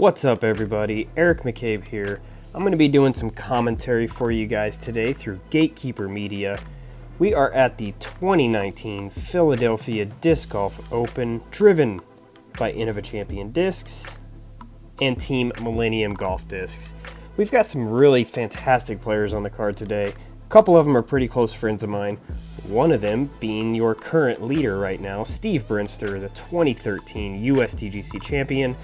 What's up, everybody? Eric McCabe here. I'm going to be doing some commentary for you guys today through Gatekeeper Media. We are at the 2019 Philadelphia Disc Golf Open, driven by Innova Champion Discs and Team Millennium Golf Discs. We've got some really fantastic players on the card today. A couple of them are pretty close friends of mine. One of them being your current leader right now, Steve Brinster, the 2013 USDGC champion,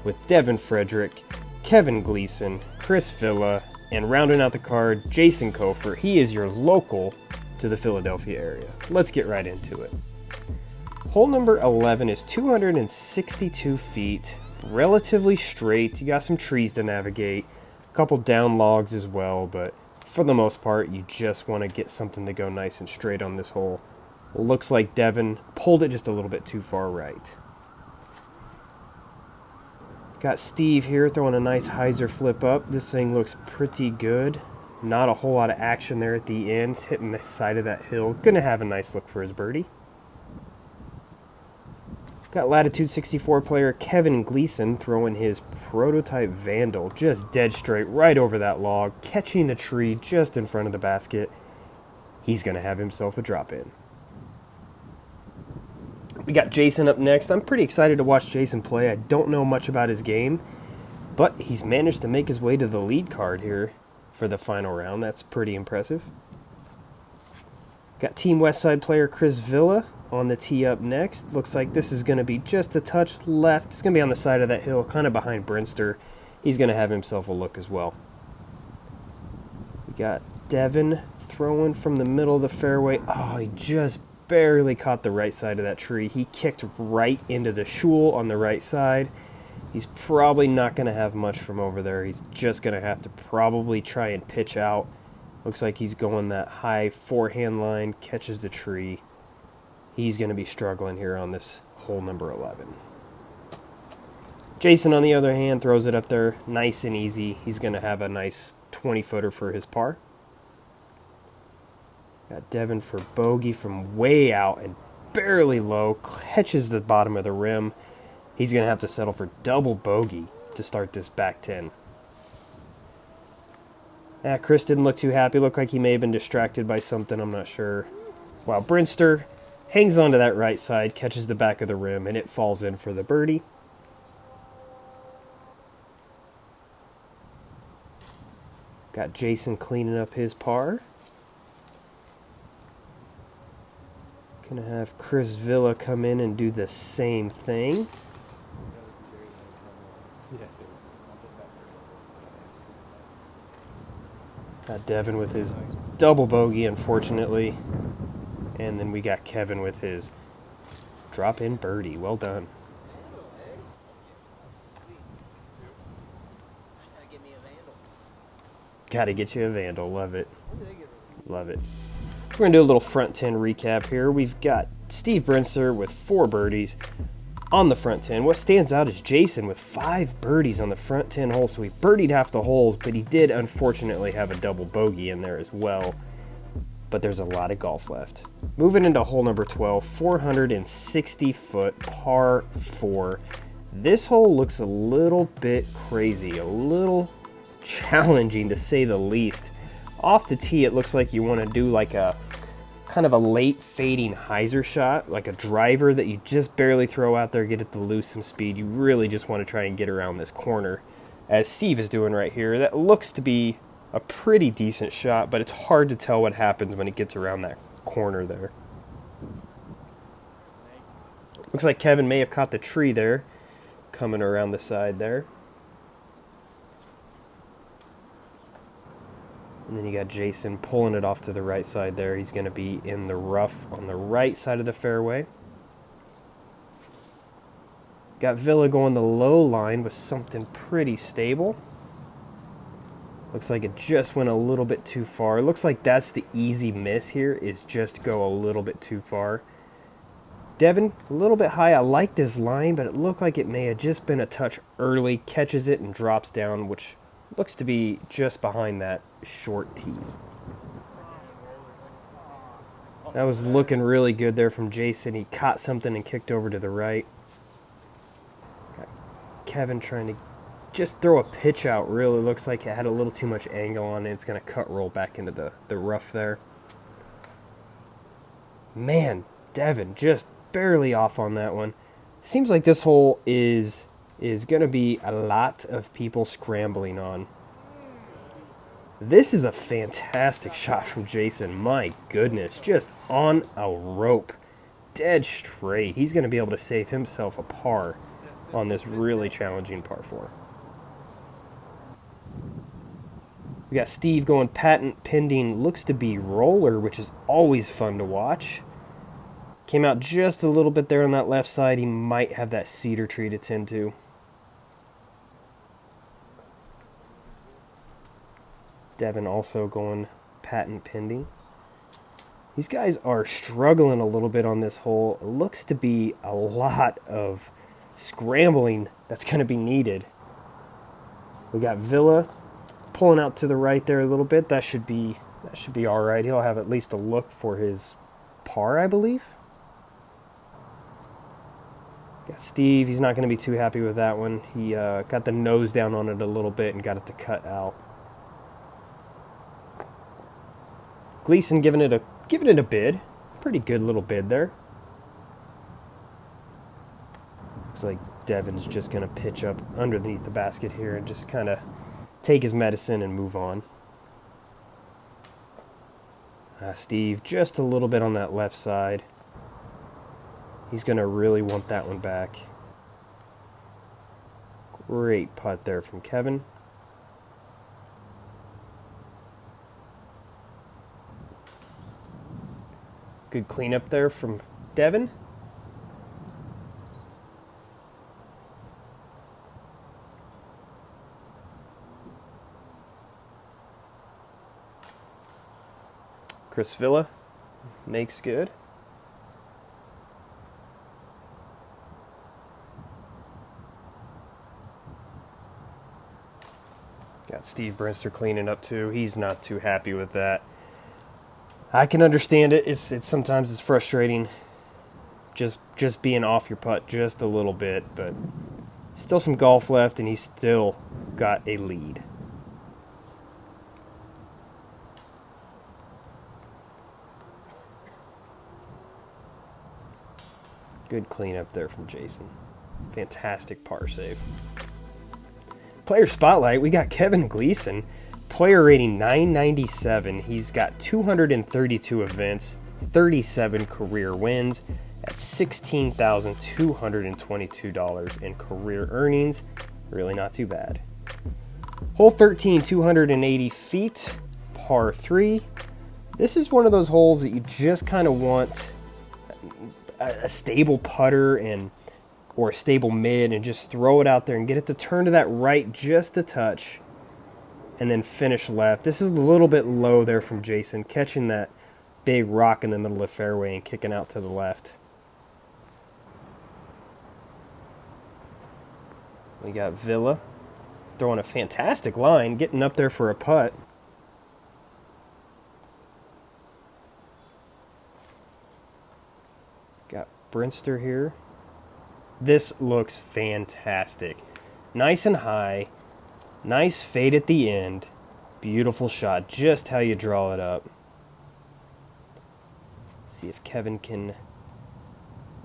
with Devin Frederick, Kevin Gleason, Chris Villa, and rounding out the card, Jason Kofer. He is your local to the Philadelphia area. Let's get right into it. Hole number 11 is 262 feet, relatively straight. You got some trees to navigate, a couple down logs as well, but for the most part, you just want to get something to go nice and straight on this hole. Looks like Devin pulled it just a little bit too far right. Got Steve here throwing a nice hyzer flip up. This thing looks pretty good. Not a whole lot of action there at the end. Hitting the side of that hill. Gonna have a nice look for his birdie. Got Latitude 64 player Kevin Gleason throwing his prototype Vandal just dead straight right over that log, catching a tree just in front of the basket. He's gonna have himself a drop in. We got Jason up next. I'm pretty excited to watch Jason play. I don't know much about his game, but he's managed to make his way to the lead card here for the final round. That's pretty impressive. Got Team Westside player Chris Villa on the tee up next. Looks like this is going to be just a touch left. It's going to be on the side of that hill, kind of behind Brinster. He's going to have himself a look as well. We got Devin throwing from the middle of the fairway. Oh, he just barely caught the right side of that tree. He kicked right into the shoal on the right side. He's probably not going to have much from over there. He's just going to have to probably try and pitch out. Looks like he's going that high forehand line, catches the tree. He's going to be struggling here on this hole number 11. Jason, on the other hand, throws it up there nice and easy. He's going to have a nice 20-footer for his par. Got Devin for bogey from way out and barely low, catches the bottom of the rim. He's going to have to settle for double bogey to start this back 10. Chris didn't look too happy. Looked like he may have been distracted by something, I'm not sure. While Brinster hangs onto that right side, catches the back of the rim, and it falls in for the birdie. Got Jason cleaning up his par. Gonna have Chris Villa come in and do the same thing. Got Devin with his double bogey, unfortunately. And then we got Kevin with his drop-in birdie. Well done. Gotta get you a Vandal. Love it. Love it. We're going to do a little front 10 recap here. We've got Steve Brinster with 4 birdies on the front 10. What stands out is Jason with 5 birdies on the front 10 holes. So he birdied half the holes, but he did unfortunately have a double bogey in there as well. But there's a lot of golf left. Moving into hole number 12, 460-foot par 4. This hole looks a little bit crazy, a little challenging to say the least. Off the tee, it looks like you want to do like a kind of a late fading hyzer shot, like a driver that you just barely throw out there, get it to lose some speed. You really just want to try and get around this corner, as Steve is doing right here. That looks to be a pretty decent shot, but it's hard to tell what happens when it gets around that corner there. Looks like Kevin may have caught the tree there, coming around the side there. And then you got Jason pulling it off to the right side there. He's going to be in the rough on the right side of the fairway. Got Villa going the low line with something pretty stable. Looks like it just went a little bit too far. It looks like that's the easy miss here, is just go a little bit too far. Devin, a little bit high. I like this line, but it looked like it may have just been a touch early. Catches it and drops down, which looks to be just behind that short tee. That was looking really good there from Jason. He caught something and kicked over to the right. Got Kevin trying to just throw a pitch out. Really looks like it had a little too much angle on it. It's going to cut roll back into the rough there. Man, Devin just barely off on that one. Seems like this hole is going to be a lot of people scrambling on. This is a fantastic shot from Jason. My goodness, just on a rope. Dead straight. He's going to be able to save himself a par on this really challenging par 4. We got Steve going patent pending, looks to be roller, which is always fun to watch. Came out just a little bit there on that left side. He might have that cedar tree to tend to. Devin also going patent pending. These guys are struggling a little bit on this hole. It looks to be a lot of scrambling that's going to be needed. We got Villa pulling out to the right there a little bit. That should be all right. He'll have at least a look for his par, I believe. Got Steve. He's not going to be too happy with that one. He got the nose down on it a little bit and got it to cut out. Gleason giving it a bid. Pretty good little bid there. Looks like Devin's just going to pitch up underneath the basket here and just kind of take his medicine and move on. Steve just a little bit on that left side. He's going to really want that one back. Great putt there from Kevin. Good cleanup there from Devin. Chris Villa makes good. Got Steve Brinster cleaning up too. He's not too happy with that. I can understand it. It's sometimes it's frustrating just being off your putt just a little bit, but still some golf left and he's still got a lead. Good cleanup there from Jason. Fantastic par save. Player spotlight, we got Kevin Gleason. Player rating 997. He's got 232 events, 37 career wins at $16,222 in career earnings. Really not too bad. Hole 13, 280 feet, par 3. This is one of those holes that you just kind of want a stable putter or a stable mid and just throw it out there and get it to turn to that right just a touch and then finish left. This is a little bit low there from Jason, catching that big rock in the middle of the fairway and kicking out to the left. We got Villa throwing a fantastic line, getting up there for a putt. Got Brinster here. This looks fantastic. Nice and high. Nice fade at the end. Beautiful shot. Just how you draw it up. See if Kevin can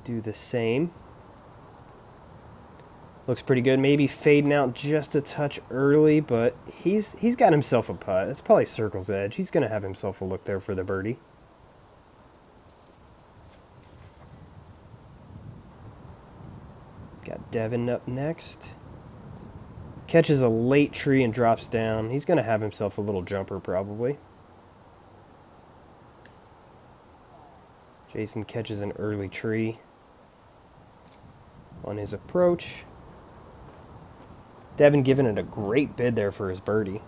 do the same. Looks pretty good. Maybe fading out just a touch early, but he's got himself a putt. It's probably circle's edge. He's going to have himself a look there for the birdie. Got Devin up next. Catches a late tree and drops down. He's going to have himself a little jumper probably. Jason catches an early tree on his approach. Devin giving it a great bid there for his birdie.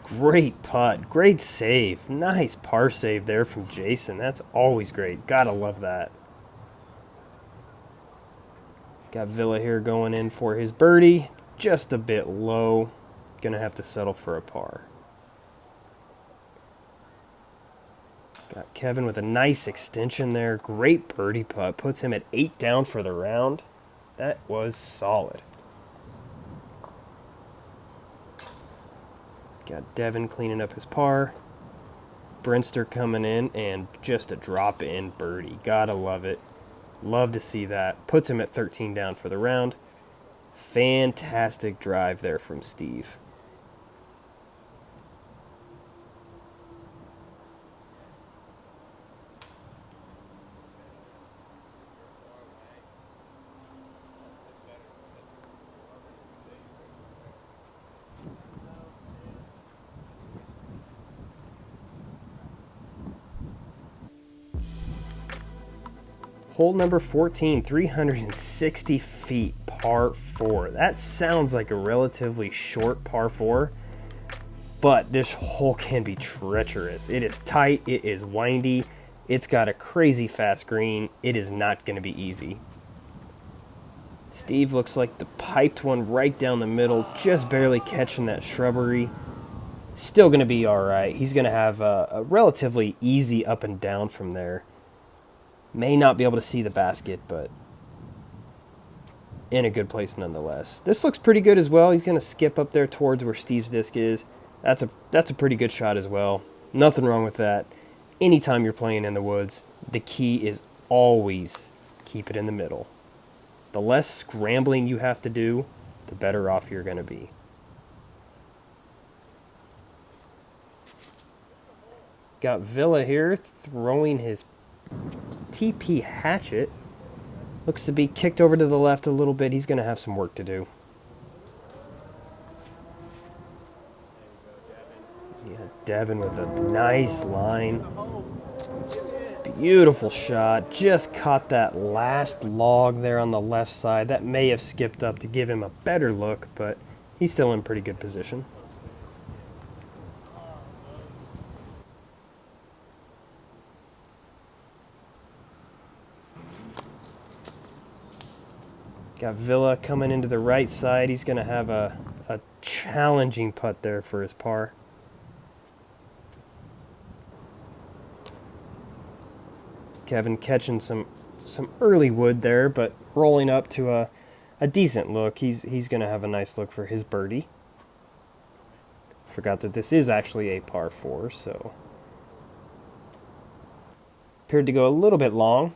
Great putt. Great save. Nice par save there from Jason. That's always great. Gotta love that. Got Villa here going in for his birdie. Just a bit low. Gonna have to settle for a par. Got Kevin with a nice extension there. Great birdie putt. Puts him at 8 down for the round. That was solid. Got Devin cleaning up his par. Brinster coming in and just a drop-in birdie. Gotta love it. Love to see that. Puts him at 13 down for the round. Fantastic drive there from Steve. Hole number 14, 360 feet, par 4. That sounds like a relatively short par 4, but this hole can be treacherous. It is tight, it is windy, it's got a crazy fast green. It is not going to be easy. Steve looks like the piped one right down the middle, just barely catching that shrubbery. Still going to be all right. He's going to have a relatively easy up and down from there. May not be able to see the basket, but in a good place nonetheless. This looks pretty good as well. He's going to skip up there towards where Steve's disc is. That's a pretty good shot as well. Nothing wrong with that. Anytime you're playing in the woods, the key is always keep it in the middle. The less scrambling you have to do, the better off you're going to be. Got Villa here throwing his TP hatchet. Looks to be kicked over to the left a little bit. He's going to have some work to do. Yeah, Devin with a nice line. Beautiful shot. Just caught that last log there on the left side. That may have skipped up to give him a better look, but he's still in pretty good position. Got Villa coming into the right side. He's going to have a challenging putt there for his par. Kevin catching some early wood there, but rolling up to a decent look. He's going to have a nice look for his birdie. Forgot that this is actually a par 4, so appeared to go a little bit long.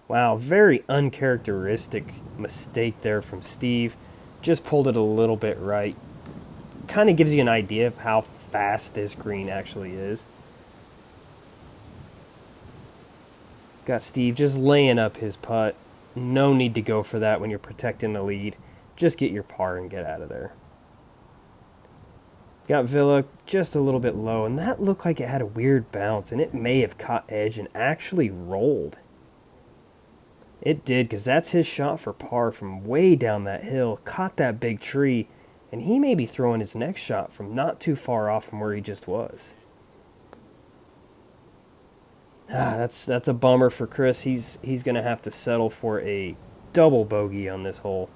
Wow, very uncharacteristic mistake there from Steve. Just pulled it a little bit right. Kind of gives you an idea of how fast this green actually is. Got Steve just laying up his putt. No need to go for that when you're protecting the lead. Just get your par and get out of there. Got Villa just a little bit low, and that looked like it had a weird bounce, and it may have caught edge and actually rolled. It did, because that's his shot for par from way down that hill. Caught that big tree, and he may be throwing his next shot from not too far off from where he just was. That's a bummer for Chris. He's going to have to settle for a double bogey on this hole.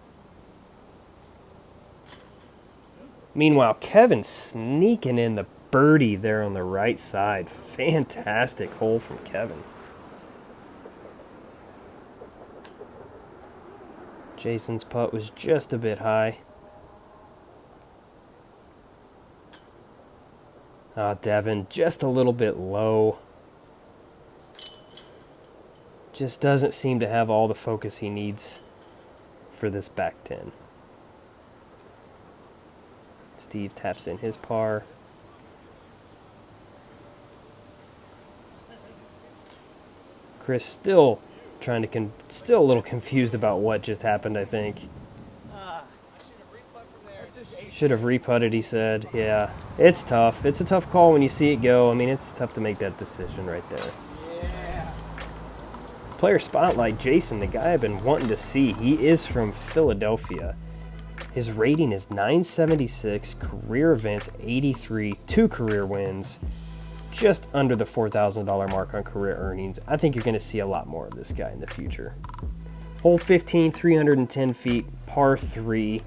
Meanwhile, Kevin sneaking in the birdie there on the right side. Fantastic hole from Kevin. Jason's putt was just a bit high. Devin just a little bit low. Just doesn't seem to have all the focus he needs for this back 10. Steve taps in his par. Chris still trying to still a little confused about what just happened, I think. Should have re-putted, he said. Yeah, it's tough. It's a tough call when you see it go. I mean, it's tough to make that decision right there. Player spotlight, Jason, the guy I've been wanting to see. He is from Philadelphia. His rating is 976, career events 83, 2 career wins, just under the $4,000 mark on career earnings. I think you're going to see a lot more of this guy in the future. Hole 15, 310 feet, par 3.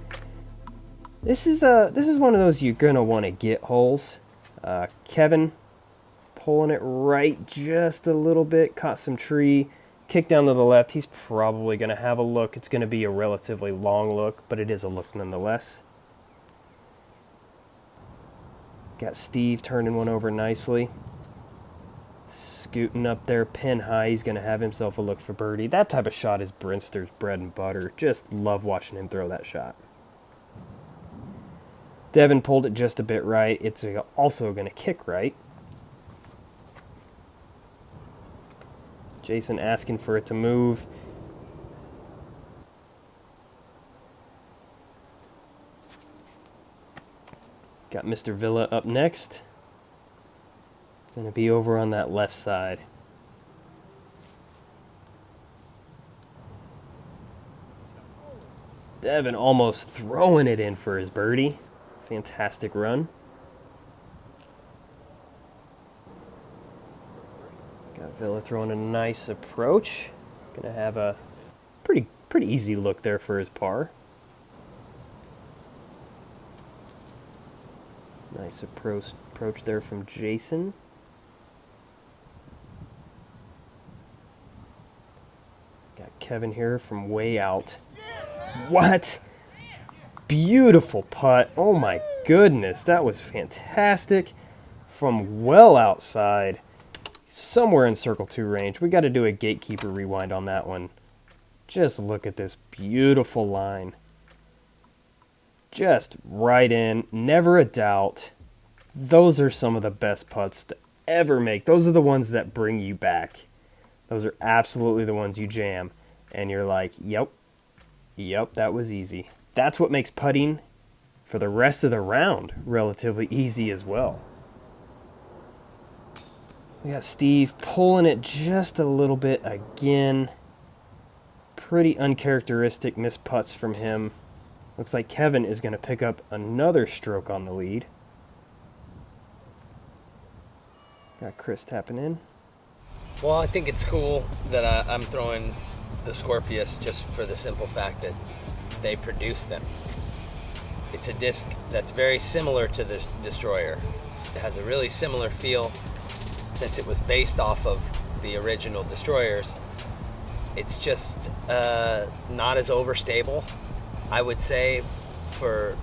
This is one of those you're going to want to get holes. Kevin pulling it right just a little bit, caught some tree, kick down to the left. He's probably going to have a look. It's going to be a relatively long look, but it is a look nonetheless. Got Steve turning one over nicely. Scooting up there, pin high. He's going to have himself a look for birdie. That type of shot is Brinster's bread and butter. Just love watching him throw that shot. Devin pulled it just a bit right. It's also going to kick right. Jason asking for it to move. Got Mr. Villa up next. Going to be over on that left side. Devin almost throwing it in for his birdie. Fantastic run. Got Villa throwing a nice approach. Going to have a pretty easy look there for his par. Nice approach there from Jason. Got Kevin here from way out. What? Beautiful putt. Oh my goodness, that was fantastic. From well outside, somewhere in circle 2 range. We got to do a Gatekeeper rewind on that one. Just look at this beautiful line. Just right in, never a doubt. Those are some of the best putts to ever make. Those are the ones that bring you back. Those are absolutely the ones you jam. And you're like, yep, that was easy. That's what makes putting for the rest of the round relatively easy as well. We got Steve pulling it just a little bit again. Pretty uncharacteristic missed putts from him. Looks like Kevin is going to pick up another stroke on the lead. Got Chris tapping in. Well, I think it's cool that I'm throwing the Scorpius just for the simple fact that they produce them. It's a disc that's very similar to the Destroyer. It has a really similar feel since it was based off of the original Destroyers. It's just not as overstable. I would say for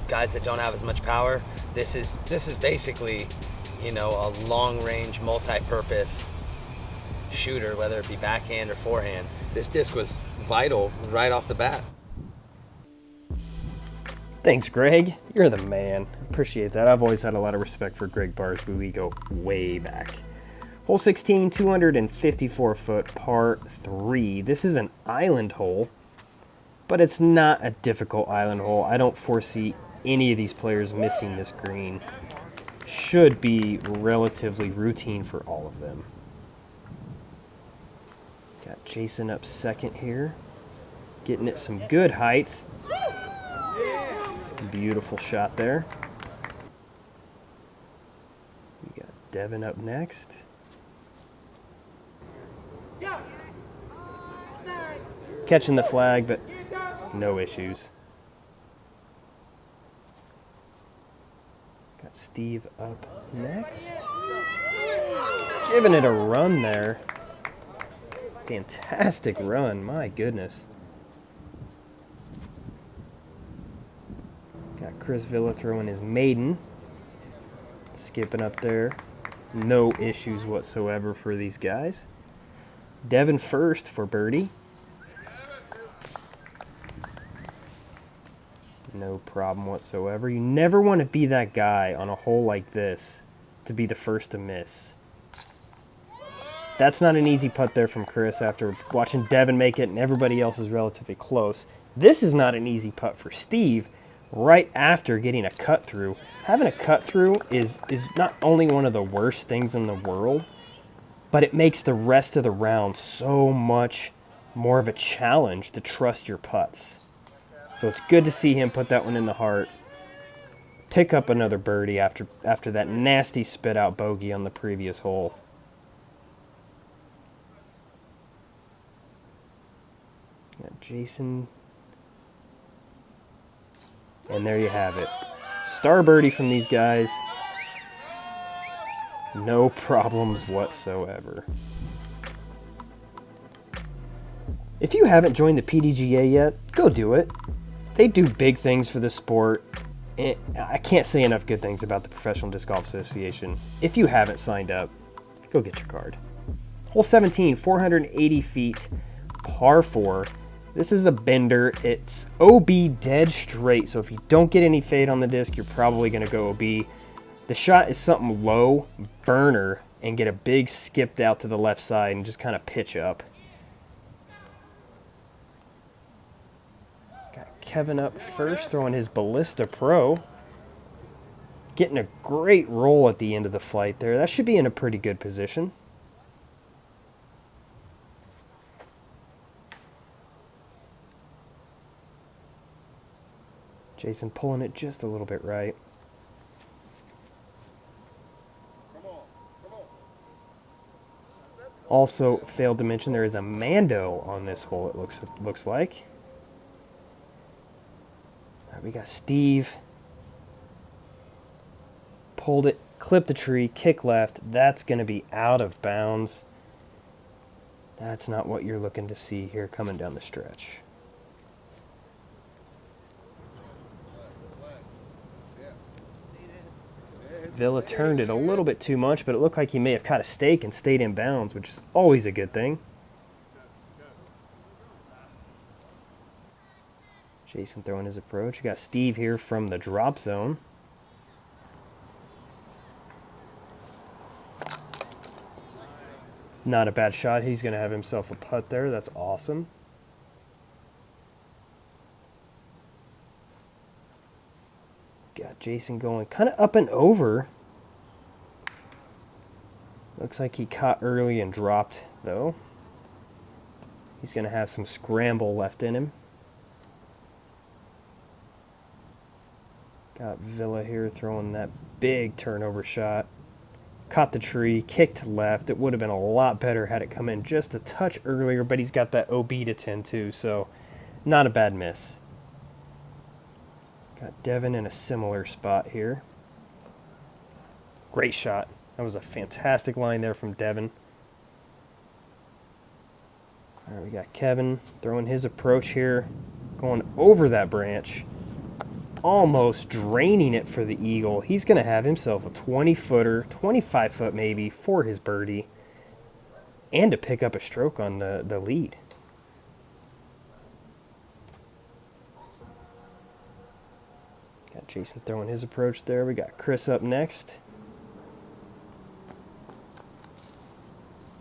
guys that don't have as much power, this is basically, you know, a long-range, multi-purpose shooter, whether it be backhand or forehand. This disc was vital right off the bat. Thanks, Greg. You're the man. Appreciate that. I've always had a lot of respect for Greg Barsby. We go way back. Hole 16, 254-foot par 3. This is an island hole, but it's not a difficult island hole. I don't foresee any of these players missing this green. Should be relatively routine for all of them. Got Jason up second here. Getting it some good height. Beautiful shot there. We got Devin up next. Catching the flag, but no issues. Got Steve up next. Giving it a run there. Fantastic run, my goodness. Got Chris Villa throwing his maiden. Skipping up there. No issues whatsoever for these guys. Devin first for birdie. No problem whatsoever. You never want to be that guy on a hole like this to be the first to miss. That's not an easy putt there from Chris after watching Devin make it and everybody else is relatively close. This is not an easy putt for Steve right after getting a cut through. Having a cut through is not only one of the worst things in the world, but it makes the rest of the round so much more of a challenge to trust your putts. So it's good to see him put that one in the heart. Pick up another birdie after that nasty spit out bogey on the previous hole. Got Jason. And there you have it. Star birdie from these guys. No problems whatsoever. If you haven't joined the PDGA yet, go do it. They do big things for the sport. I can't say enough good things about the Professional Disc Golf Association. If you haven't signed up, go get your card. Hole 17, 480 feet, par 4. This is a bender. It's OB dead straight, so if you don't get any fade on the disc, you're probably going to go OB. The shot is something low, burner, and get a big skip out to the left side and just kind of pitch up. Got Kevin up first, throwing his Ballista Pro. Getting a great roll at the end of the flight there. That should be in a pretty good position. Jason pulling it just a little bit right. Also failed to mention there is a Mando on this hole, it looks like. All right, we got Steve. Pulled it, clipped the tree, kick left. That's going to be out of bounds. That's not what you're looking to see here coming down the stretch. Villa turned it a little bit too much, but it looked like he may have caught a stake and stayed in bounds, which is always a good thing. Jason throwing his approach. You got Steve here from the drop zone. Not a bad shot. He's going to have himself a putt there. That's awesome. Got Jason going kind of up and over. Looks like he caught early and dropped, though. He's going to have some scramble left in him. Got Villa here throwing that big turnover shot. Caught the tree, kicked left. It would have been a lot better had it come in just a touch earlier, but he's got that OB to tend to, so not a bad miss. Got Devin in a similar spot here. Great shot. That was a fantastic line there from Devin. All right, we got Kevin throwing his approach here, going over that branch. Almost draining it for the eagle. He's going to have himself a 20-footer, 25-foot maybe, for his birdie. And to pick up a stroke on the lead. Got Jason throwing his approach there. We got Chris up next.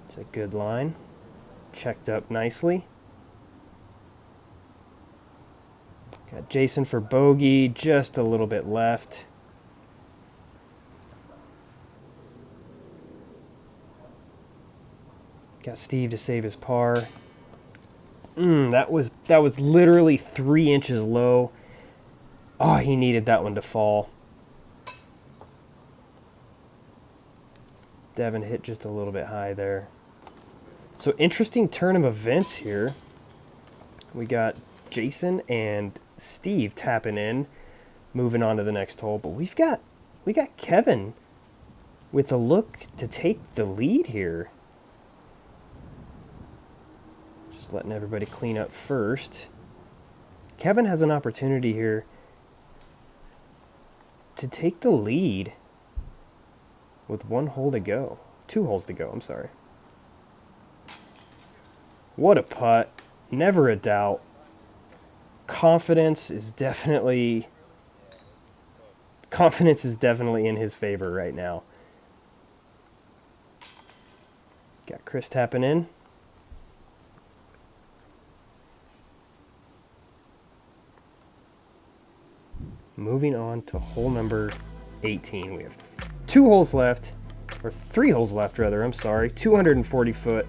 It's a good line. Checked up nicely. Got Jason for bogey, just a little bit left. Got Steve to save his par. That was literally 3 inches low. Oh, he needed that one to fall. Devin hit just a little bit high there. So interesting turn of events here. We got Jason and Steve tapping in, moving on to the next hole, but we got Kevin with a look to take the lead here. Just letting everybody clean up first. Kevin has an opportunity here to take the lead with 1 hole to go. 2 holes to go, I'm sorry. What a putt. Never a doubt. Confidence is definitely in his favor right now. Got Chris tapping in. Moving on to hole number 18. We have 2 holes left, or 3 holes left rather, I'm sorry. 240 foot,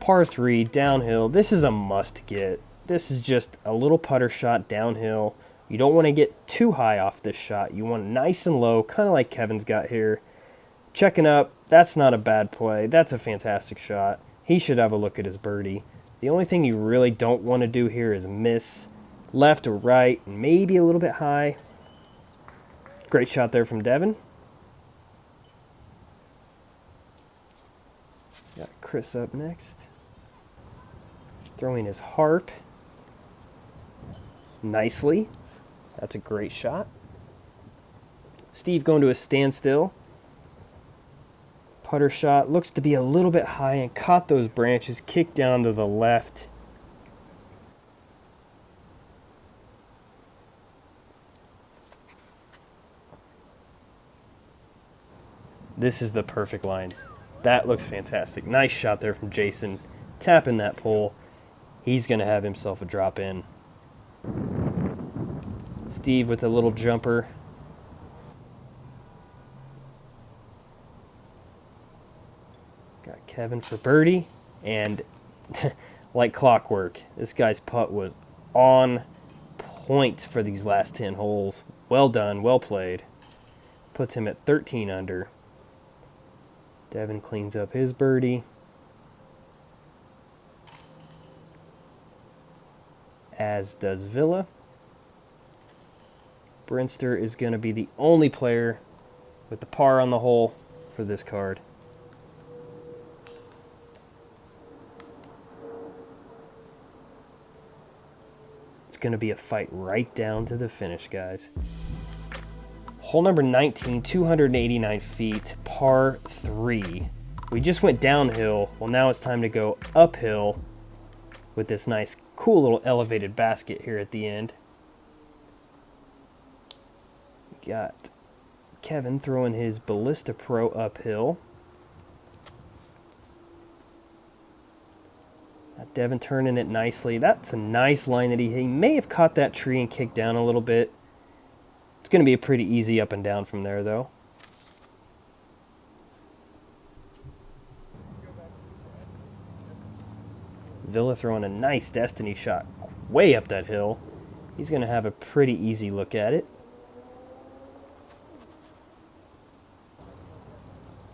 par 3, downhill. This is a must get. This is just a little putter shot downhill. You don't want to get too high off this shot. You want nice and low, kind of like Kevin's got here. Checking up, that's not a bad play. That's a fantastic shot. He should have a look at his birdie. The only thing you really don't want to do here is miss left or right, maybe a little bit high. Great shot there from Devin. Chris up next. Throwing his harp. Nicely. That's a great shot. Steve going to a standstill. Putter shot looks to be a little bit high and caught those branches, kicked down to the left. This is the perfect line. That looks fantastic. Nice shot there from Jason. Tapping that pole. He's going to have himself a drop in. Steve with a little jumper. Got Kevin for birdie. And like clockwork, this guy's putt was on point for these last 10 holes. Well done, well played. Puts him at 13 under. Devin cleans up his birdie. As does Villa. Brinster is going to be the only player with the par on the hole for this card. It's going to be a fight right down to the finish, guys. Hole number 19, 289 feet, par 3. We just went downhill. Well, now it's time to go uphill with this nice, cool little elevated basket here at the end. We got Kevin throwing his Ballista Pro uphill. Devin turning it nicely. That's a nice line that he may have caught that tree and kicked down a little bit. It's going to be a pretty easy up and down from there, though. Villa throwing a nice destiny shot way up that hill. He's going to have a pretty easy look at it.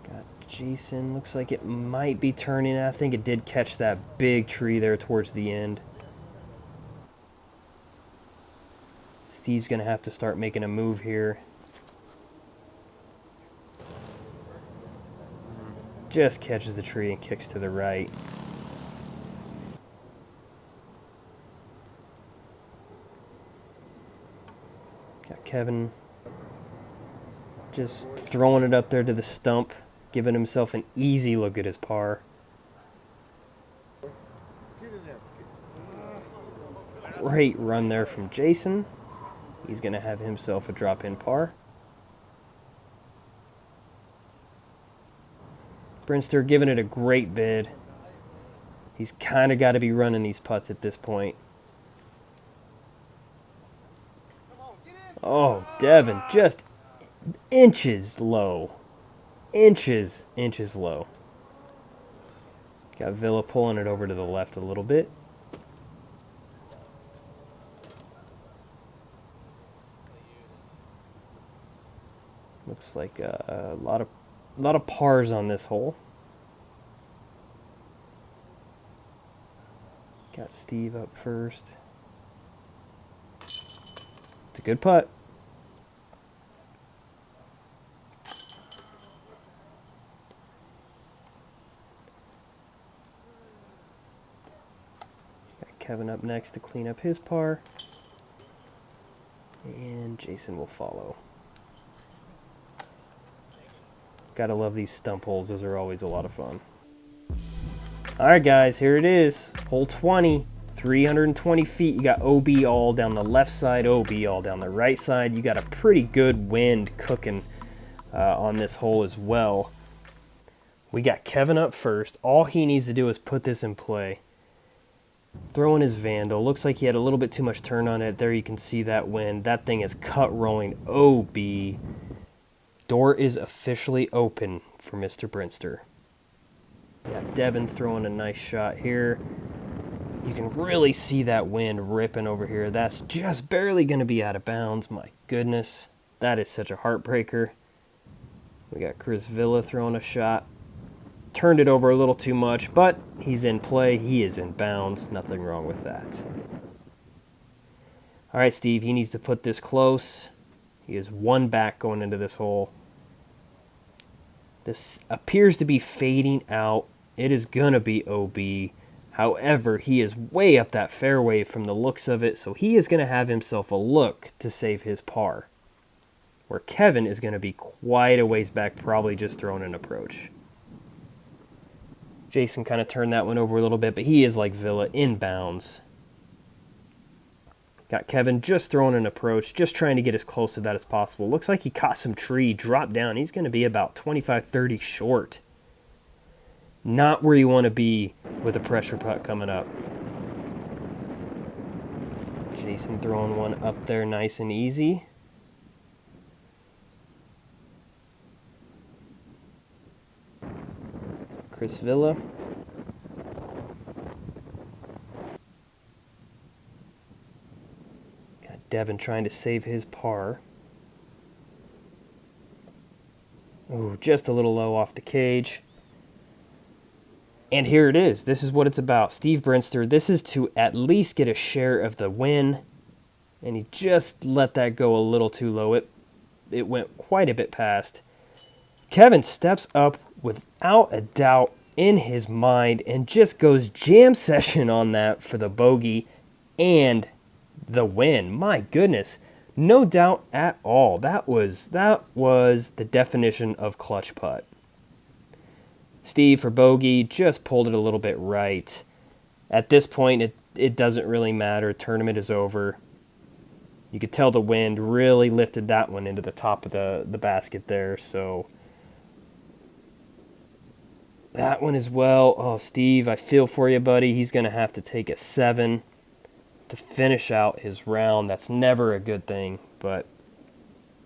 Got Jason. Looks like it might be turning. I think it did catch that big tree there towards the end. Steve's going to have to start making a move here. Just catches the tree and kicks to the right. Got Kevin just throwing it up there to the stump, giving himself an easy look at his par. Great run there from Jason. He's going to have himself a drop-in par. Brinster giving it a great bid. He's kind of got to be running these putts at this point. Oh, Devin, just inches low. Inches low. Got Villa pulling it over to the left a little bit. Looks like a lot of pars on this hole. Got Steve up first. It's a good putt. Got Kevin up next to clean up his par. And Jason will follow. Gotta love these stump holes. Those are always a lot of fun. Alright guys, here it is. Hole 20. 320 feet. You got OB all down the left side, OB all down the right side. You got a pretty good wind cooking on this hole as well. We got Kevin up first. All he needs to do is put this in play. Throwing his Vandal. Looks like he had a little bit too much turn on it. There you can see that wind. That thing is cut rolling OB. Door is officially open for Mr. Brinster. Yeah, Devin throwing a nice shot here. You can really see that wind ripping over here. That's just barely going to be out of bounds. My goodness, that is such a heartbreaker. We got Chris Villa throwing a shot. Turned it over a little too much, but he's in play. He is in bounds. Nothing wrong with that. All right, Steve, he needs to put this close. He is one back going into this hole. This appears to be fading out It is going to be OB. However, he is way up that fairway from the looks of it, so he is going to have himself a look to save his par. Where Kevin is going to be quite a ways back, probably just throwing an approach. Jason kind of turned that one over a little bit, but he is like Villa, inbounds. Got Kevin just throwing an approach, just trying to get as close to that as possible. Looks like he caught some tree, dropped down. He's going to be about 25-30 short. Not where you want to be with a pressure putt coming up. Jason throwing one up there nice and easy. Chris Villa. Got Devin trying to save his par. Ooh, just a little low off the cage. And here it is. This is what it's about. Steve Brinster, this is to at least get a share of the win. And he just let that go a little too low. It went quite a bit past. Kevin steps up without a doubt in his mind and just goes jam session on that for the bogey and the win. My goodness. No doubt at all. That was the definition of clutch putt. Steve for bogey just pulled it a little bit right. At this point, it doesn't really matter. Tournament is over. You could tell the wind really lifted that one into the top of the basket there. So that one as well. Oh, Steve, I feel for you, buddy. He's going to have to take a 7 to finish out his round. That's never a good thing. But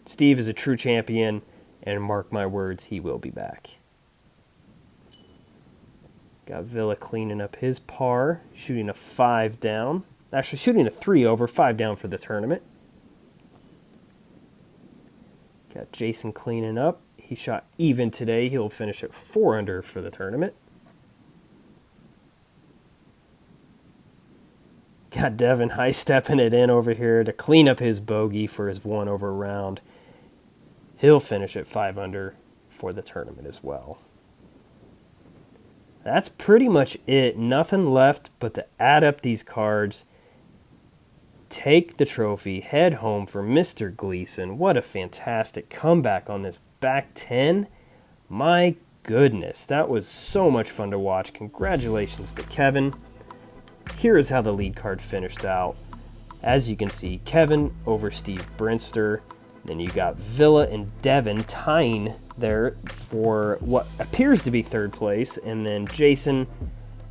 Steve is a true champion, and mark my words, he will be back. Got Villa cleaning up his par, shooting a 5 down. Actually, shooting a 3 over, 5 down for the tournament. Got Jason cleaning up. He shot even today. He'll finish at 4 under for the tournament. Got Devin high-stepping it in over here to clean up his bogey for his 1 over round. He'll finish at 5 under for the tournament as well. That's pretty much it. Nothing left but to add up these cards, take the trophy, head home for Mr. Gleason. What a fantastic comeback on this back 10. My goodness, that was so much fun to watch. Congratulations to Kevin. Here is how the lead card finished out. As you can see, Kevin over Steve Brinster. Then you got Villa and Devin tying there for what appears to be third place. And then Jason,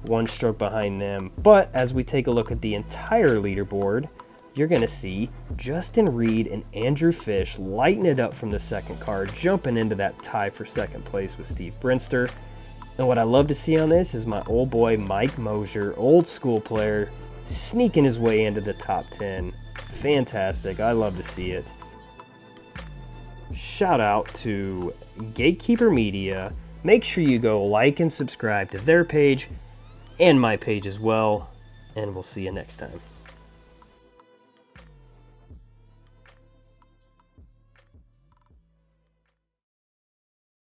1 stroke behind them. But as we take a look at the entire leaderboard, you're going to see Justin Reed and Andrew Fish lighting it up from the second card, jumping into that tie for second place with Steve Brinster. And what I love to see on this is my old boy Mike Mosier, old school player, sneaking his way into the top 10. Fantastic. I love to see it. Shout out to Gatekeeper Media. Make sure you go like and subscribe to their page and my page as well. And we'll see you next time.